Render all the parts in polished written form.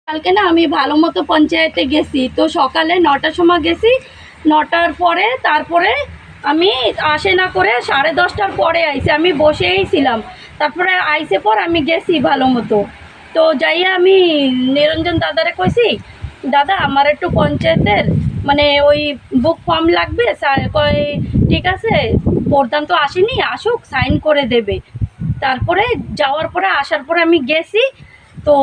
কালকে না আমি ভালো মতো পঞ্চায়েতে গেছি, তো সকালে 9টার সময় গেছি। 9টার পরে তারপরে আমি আসে না করে 10:30টার পরে আইসি, আমি বসেই ছিলাম। তারপরে আইসে পর আমি গেছি ভালো মতো। তো যাইয়া আমি নিরঞ্জন দাদারে কইছি, দাদা আমার একটু পঞ্চায়েতের মানে ওই বুক ফর্ম লাগবে। স্যার কয় ঠিক আছে, প্রধান তো আসেনি, আসুক সাইন করে দেবে। তারপরে যাওয়ার পরে আসার পরে আমি গেছি। তো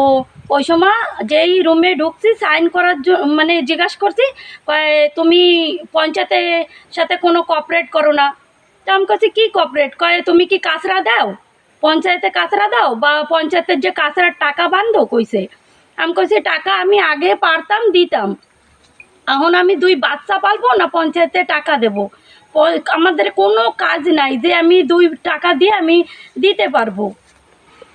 ওই সময় যেই রুমে ঢুকছি সাইন করার মানে জিজ্ঞাসা করছি, কয় তুমি পঞ্চায়েতের সাথে কোনো কোঅপারেট করো না। তো আমি কাছে কী কোঅপারেট? কয় তুমি কি কাছরা দাও, পঞ্চায়েতে কাছরা দাও বা পঞ্চায়েতের যে কাছরার টাকা বান্ধো কইছে। আমি কইছি টাকা আমি আগে পারতাম দিতাম, এখন আমি 2 বাচ্চা পালবো না পঞ্চায়েতে টাকা দেব? আমাদের কোনো কাজ নাই যে আমি 2 টাকা দিয়ে আমি দিতে পারবো।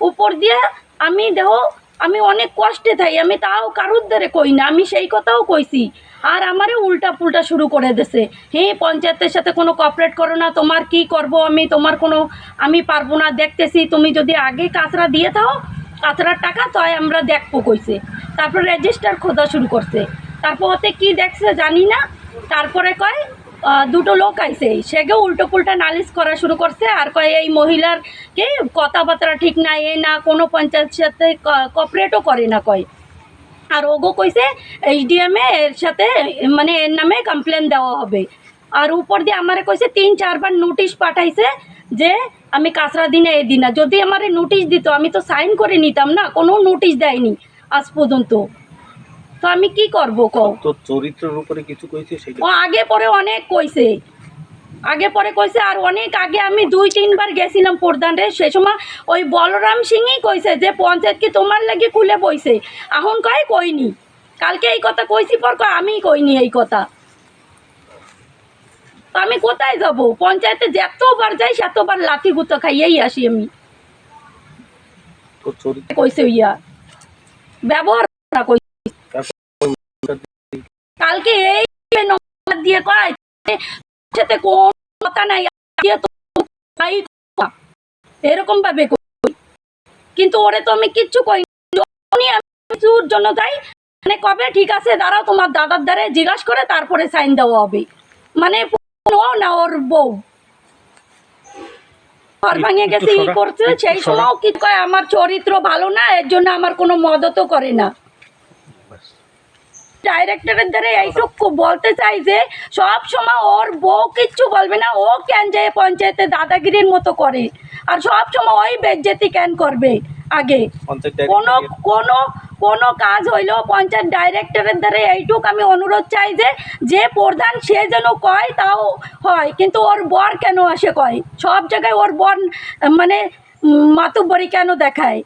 উপর দিয়ে আমি দেখো আমি অনেক কষ্টে থাই, আমি তাও কারুর দ্বারে কই না, আমি সেই কথাও কইছি। আর আমারে উল্টা পুল্টা শুরু করে দিছে, হ্যাঁ পঞ্চায়েতের সাথে কোনো কোঅপারেট করো না, তোমার কি করব আমি, তোমার কোনো আমি পারবো না, দেখতেছি তুমি যদি আগে কাছরা দিয়ে থাও কাছরার টাকা তয় আমরা দেখবো কইছে। তারপর রেজিস্টার খোঁজা শুরু করছে, তারপর ওতে কী দেখছে জানি না। তারপরে কয় দুটো লোক আইছে, সেগে উল্টো পুল্টা নালিশ করা শুরু করছে। আর কয় এই মহিলার কে কথাবার্তা ঠিক না, এ না কোনো পঞ্চায়েত সাথে কোঅপারেটও করে না কয়। আর ওগো কইছে SDM এর সাথে মানে এর নামে কমপ্লেন দেওয়া হবে। আর উপর দিয়ে আমারে কইছে 3-4 বার নোটিশ পাঠাইছে যে আমি কাছরা দিনে এ দিনা, যদি আমারে নোটিশ দিত আমি তো সাইন করে নিতাম না, কোনো নোটিশ দেয়নি আজ পর্যন্ত। তো আমি কি করব কও? তো চরিত্রের উপরে কিছু কইছে সেটা ও আগে পরে অনেক কইছে, আগে পরে কইছে। আর অনেক আগে আমি 2-3 বার গেছিলাম প্রধানরে, সে সময় ওই বলরাম সিংই কইছে যে পঞ্চায়েত কি তোমার লাগে খুলে বইছে। এখন কয় কইনি, কালকে এই কথা কইছি পর কয় আমি কইনি এই কথা। তো আমি কোথায় যাব? পঞ্চায়েতে যতবার যাই সেতবার লাঠি গুঁতো খাইয়েই আসি আমি। তো চরিত্র কইছে ইয়া ব্যবহার না কইছে। কালকে এই নম্বর দিয়ে কয় সাথে কোন কথা নাই, এরকম ভাবে কই। কিন্তু ওরে তো আমি কিচ্ছু কই কিছুর জন্য যাই, মানে কবে ঠিক আছে দাঁড়াও তোমার দাদার দ্বারে জিজ্ঞাসা করে তারপরে সাইন দেওয়া হবে। মানে না ওর বউ ঘর ভাঙে গেছে ই করছে, সেই সময়ও কি কয় আমার চরিত্র ভালো না, এর জন্য আমার কোনো মদতও করে না। ডাইরেক্টরের দ্বারা এইটুকু বলতে চাই যে সব সময় ওর বউ কিচ্ছু বলবে না, ও কেন যে পঞ্চায়েতে দাদাগিরির মতো করে, আর সব সময় ওই বেজ্জতি কেন করবে। আগে কোনো কোনো কোনো কাজ হইলেও পঞ্চায়েত ডাইরেক্টরের দ্বারা এইটুক আমি অনুরোধ চাই যে যে প্রধান সে যেন কয় তাও হয়, কিন্তু ওর বর কেন আসে কয়? সব জায়গায় ওর বর মানে মাতুব্বরি কেন দেখায়?